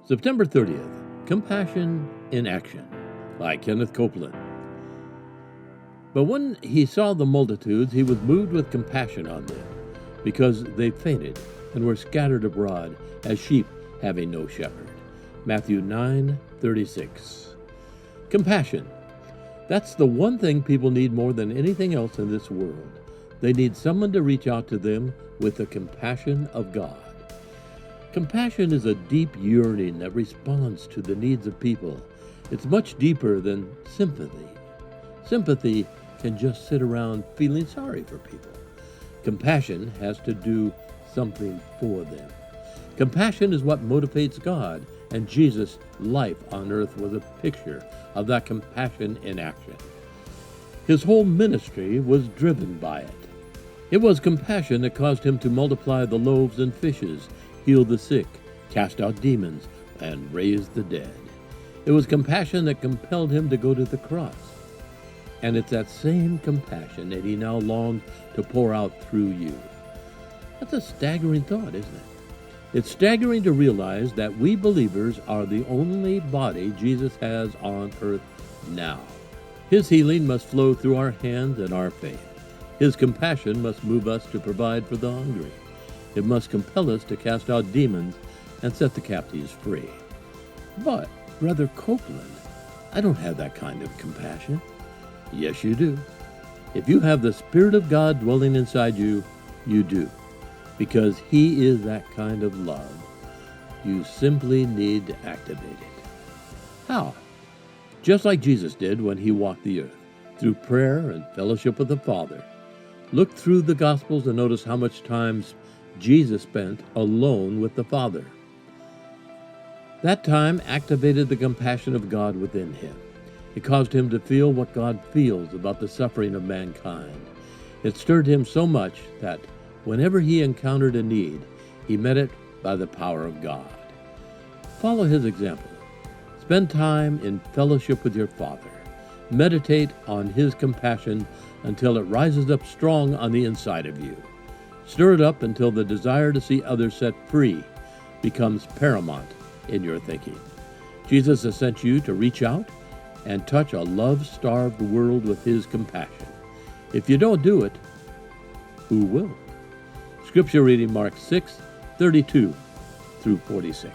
September 30th, Compassion in Action by Kenneth Copeland. But when he saw the multitudes, he was moved with compassion on them, because they fainted and were scattered abroad as sheep having no shepherd. Matthew 9:36. Compassion. That's the one thing people need more than anything else in this world. They need someone to reach out to them with the compassion of God. Compassion is a deep yearning that responds to the needs of people. It's much deeper than sympathy. Sympathy can just sit around feeling sorry for people. Compassion has to do something for them. Compassion is what motivates God, and Jesus' life on earth was a picture of that compassion in action. His whole ministry was driven by it. It was compassion that caused him to multiply the loaves and fishes, heal the sick, cast out demons, and raise the dead. It was compassion that compelled him to go to the cross. And it's that same compassion that he now longs to pour out through you. That's a staggering thought, isn't it? It's staggering to realize that we believers are the only body Jesus has on earth now. His healing must flow through our hands and our faith. His compassion must move us to provide for the hungry. It must compel us to cast out demons and set the captives free. But, Brother Copeland, I don't have that kind of compassion. Yes, you do. If you have the Spirit of God dwelling inside you, you do. Because He is that kind of love. You simply need to activate it. How? Just like Jesus did when He walked the earth, through prayer and fellowship with the Father. Look through the Gospels and notice how much time Jesus spent alone with the Father. That time activated the compassion of God within him. It caused him to feel what God feels about the suffering of mankind. It stirred him so much that whenever he encountered a need, he met it by the power of God. Follow his example. Spend time in fellowship with your Father. Meditate on His compassion until it rises up strong on the inside of you. Stir it up until the desire to see others set free becomes paramount in your thinking. Jesus has sent you to reach out and touch a love-starved world with His compassion. If you don't do it, who will? Scripture reading Mark 6:32 through 46.